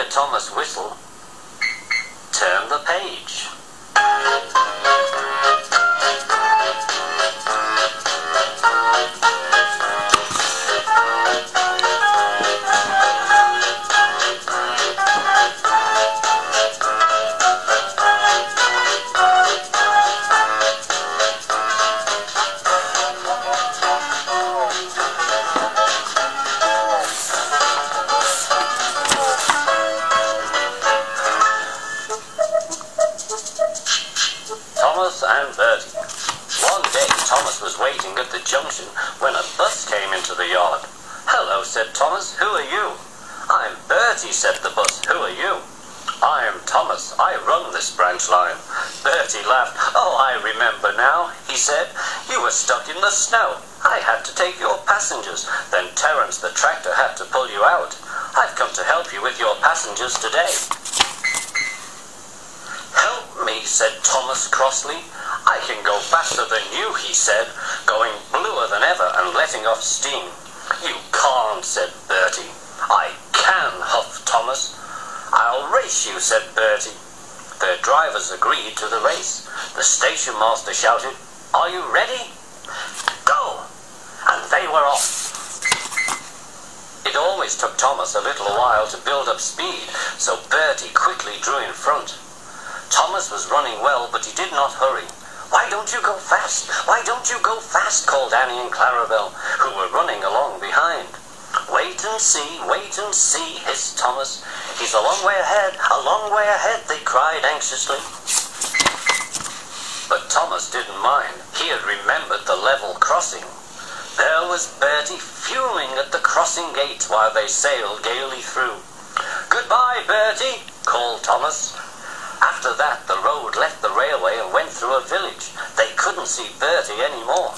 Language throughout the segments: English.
Thomas whistle, turn the page. Thomas and Bertie. One day Thomas was waiting at the junction when a bus came into the yard. "Hello," said Thomas. "Who are you?" "I'm Bertie," said the bus. "Who are you?" "I'm Thomas. I run this branch line." Bertie laughed. "Oh, I remember now," he said. "You were stuck in the snow. I had to take your passengers. Then Terence the tractor had to pull you out. I've come to help you with your passengers today." "Help me," said Thomas crossly. "I can go faster than you," he said, going bluer than ever and letting off steam. "You can't," said Bertie. "I can," huffed Thomas. "I'll race you," said Bertie. Their drivers agreed to the race. The station master shouted, "Are you ready? Go!" And they were off. It always took Thomas a little while to build up speed, so Bertie quickly drew in front. Thomas was running well, but he did not hurry. "Why don't you go fast? Why don't you go fast?" called Annie and Clarabel, who were running along behind. Wait and see," hissed Thomas. "He's a long way ahead," they cried anxiously. But Thomas didn't mind. He had remembered the level crossing. There was Bertie fuming at the crossing gate while they sailed gaily through. "Goodbye, Bertie," called Thomas. After that, the road left the railway and went through a village. They couldn't see Bertie anymore.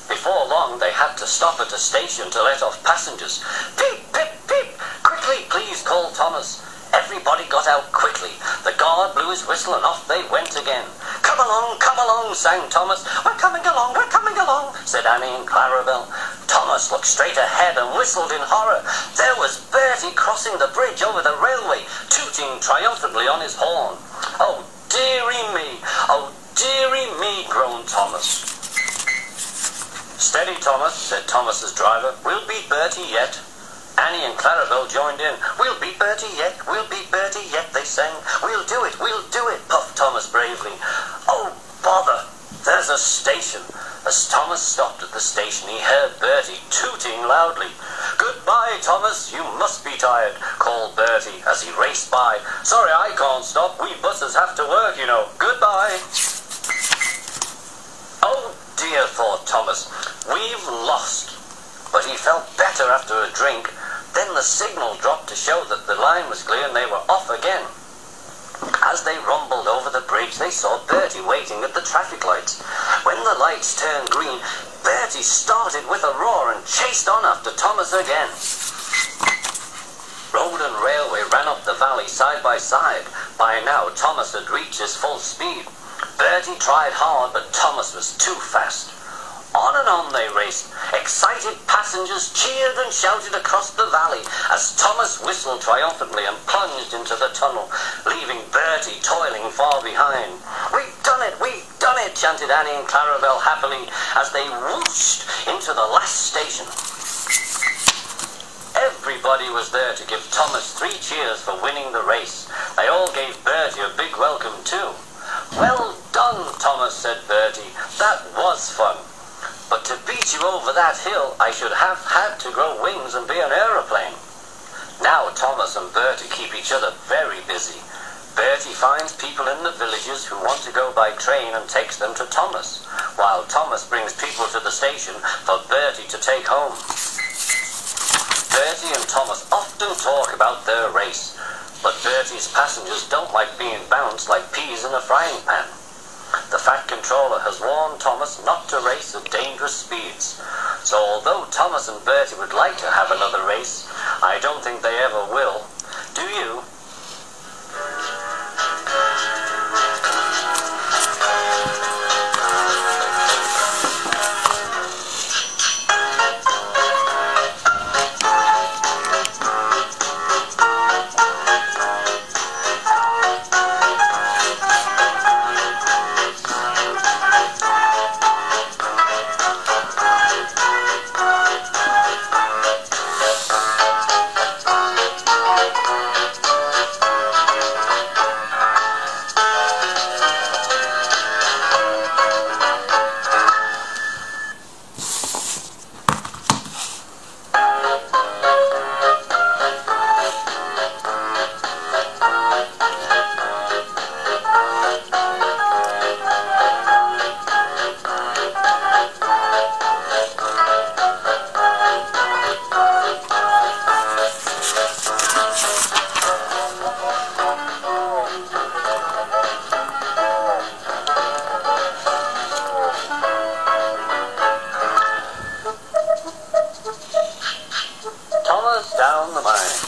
Before long, they had to stop at a station to let off passengers. "Peep, peep, peep! Quickly, please," called Thomas. Everybody got out quickly. The guard blew his whistle and off they went again. Come along," sang Thomas. We're coming along," said Annie and Clarabel. Thomas looked straight ahead and whistled in horror. There was Bertie crossing the bridge over the railway, tooting triumphantly on his horn. "Oh, dearie me," groaned Thomas. "Steady, Thomas," said Thomas's driver. "We'll beat Bertie yet." Annie and Clarabel joined in. We'll beat Bertie yet, they sang. We'll do it, puffed Thomas bravely. "Oh, bother, there's a station." As Thomas stopped at the station, he heard Bertie tooting loudly. "Goodbye, Thomas, you must be tired," called Bertie as he raced by. "Sorry, I can't stop. We buses have to work, you know. Goodbye." "Oh dear," thought Thomas, "we've lost." But he felt better after a drink. Then the signal dropped to show that the line was clear and they were off again. As they rumbled over the bridge, they saw Bertie waiting at the traffic lights. When the lights turned green, Bertie started with a roar and chased on after Thomas again. Road and railway ran up the valley side by side. By now, Thomas had reached his full speed. Bertie tried hard, but Thomas was too fast. On and on they raced. Excited passengers cheered and shouted across the valley as Thomas whistled triumphantly and plunged into the tunnel, leaving Bertie toiling far behind. We've done it, chanted Annie and Clarabel happily as they whooshed into the last station. Everybody was there to give Thomas 3 cheers for winning the race. They all gave Bertie a big welcome too. "Well done, Thomas," said Bertie. "That was fun. But to beat you over that hill, I should have had to grow wings and be an aeroplane." Now Thomas and Bertie keep each other very busy. Bertie finds people in the villages who want to go by train and takes them to Thomas, while Thomas brings people to the station for Bertie to take home. Bertie and Thomas often talk about their race, but Bertie's passengers don't like being bounced like peas in a frying pan. The Fat Controller has warned Thomas not to race at dangerous speeds. So although Thomas and Bertie would like to have another race, I don't think they ever will. Do you? down the mine.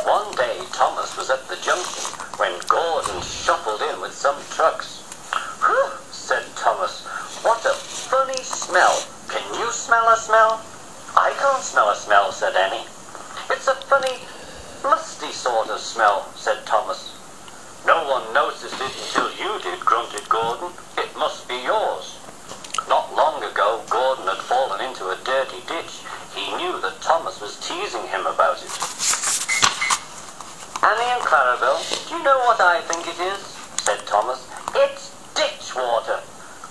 One day Thomas was at the junction when Gordon shuffled in with some trucks. "Whew," said Thomas. "What a funny smell. Can you smell a smell?" "I can't smell a smell," said Annie. "It's a funny, musty sort of smell," said Thomas. "No one noticed it until you did," grunted Gordon. "It must be yours." Not long ago, Gordon had fallen into a dirty ditch. He knew that Thomas was teasing him about it. "Annie and Clarabelle, do you know what I think it is?" said Thomas. "It's ditch water."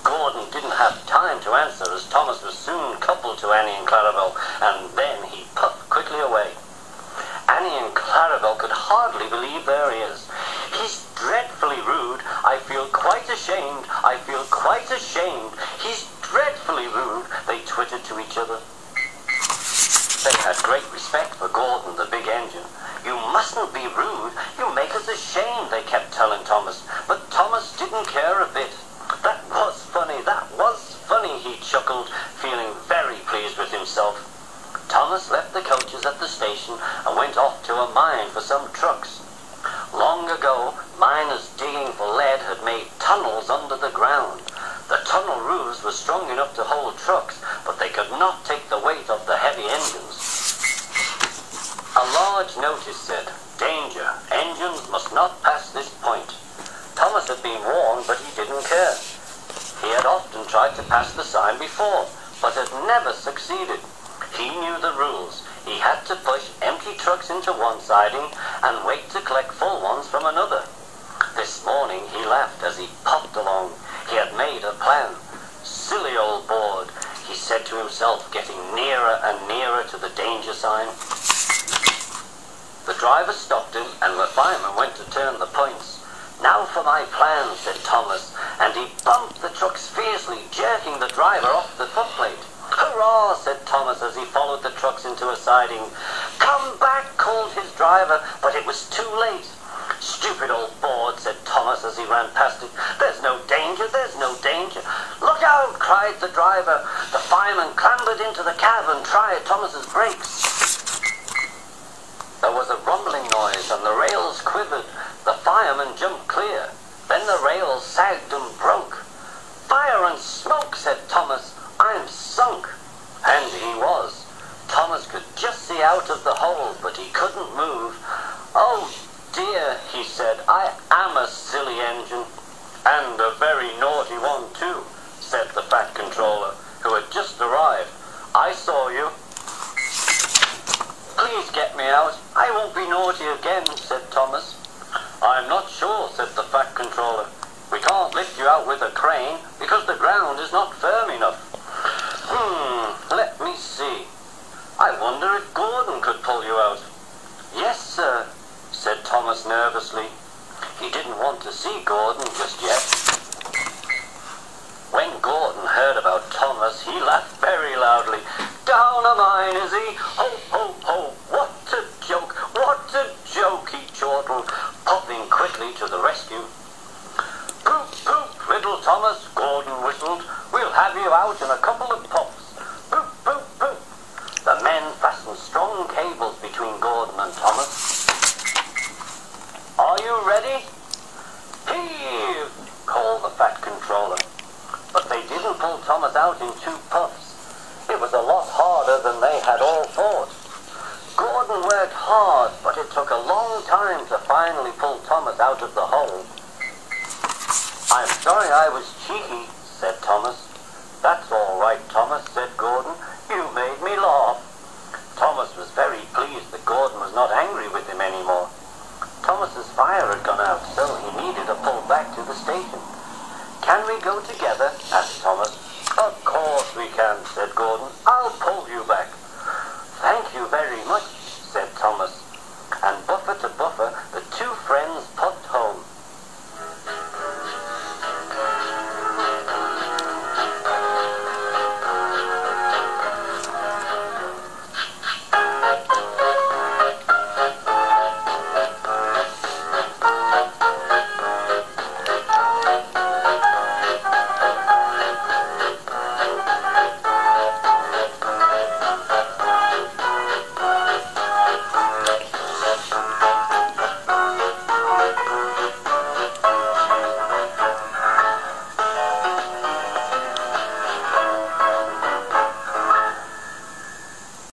Gordon didn't have time to answer, as Thomas was soon coupled to Annie and Clarabelle, and then he puffed quickly away. Annie and Clarabelle could hardly believe their ears. "He's dreadfully rude. I feel quite ashamed. I feel quite ashamed. He's dreadfully rude," they twittered to each other. They had great respect for Gordon, the big engine. "You mustn't be rude. You make us ashamed," they kept telling Thomas. But Thomas didn't care a bit. "That was funny. That was funny," he chuckled, feeling very pleased with himself. Thomas left the coaches at the station and went off to a mine for some trucks. Long ago, miners digging for lead had made tunnels under the ground. The tunnel roofs were strong enough to hold trucks, but they could not take the weight of the heavy engines. A large notice said, "Danger, engines must not pass this point." Thomas had been warned, but he didn't care. He had often tried to pass the sign before, but had never succeeded. He knew the rules. He had to push empty trucks into one siding and wait to collect full ones from another. This morning he laughed as he puffed along. He had made a plan. "Silly old board," he said to himself, getting nearer and nearer to the danger sign. The driver stopped him and the fireman went to turn the points. "Now for my plan," said Thomas, and he bumped the trucks fiercely, jerking the driver off the footplate. "Hurrah!" said Thomas as he followed the trucks into a siding. "Come back!" called his driver, but it was too late. "Stupid old board," said Thomas as he ran past it. "There's no danger, there's no danger." "Look out!" cried the driver. The fireman clambered into the cab and tried Thomas's brakes. There was a rumbling noise and the rails quivered. The fireman jumped clear. Then the rails sagged and broke. "Fire and smoke," said Thomas. "I'm sunk." And he was. Thomas could just see out of the hole, but he couldn't move. "Oh dear," he said, "I am a silly engine." "And a very naughty one too," said the Fat Controller, who had just arrived. "I saw you." "Please get me out. I won't be naughty again," said Thomas. "I'm not sure," said the Fat Controller. "We can't lift you out with a crane because the ground is not firm enough." Let me see. I wonder if Gordon could pull you out." "Yes, sir," said Thomas nervously. He didn't want to see Gordon just yet. When Gordon heard about Thomas, he laughed very loudly. "Down a mine, is he? Ho, ho, ho! What a joke! What a joke!" he chortled, popping quickly to the rescue. "Poop, poop, little Thomas," Gordon whistled. "We'll have you out in a couple of puffs. Poop, poop, poop." The men fastened strong cables between Gordon and Thomas. "Are you ready?" "Heave!" called the Fat Controller. But they didn't pull Thomas out in 2 puffs. It was a lot harder than they had all thought. Gordon worked hard, but it took a long time to finally pull Thomas out of the hole. "I'm sorry I was cheeky," said Thomas. "That's all right, Thomas," said Gordon. "You made me laugh." Thomas was very pleased that Gordon was not angry with him anymore. Thomas's fire had gone out, so he needed a pull back to the station. "Can we go together?" asked Thomas. "Of course we can," said Gordon. "I'll pull you back." "Thank you very much,"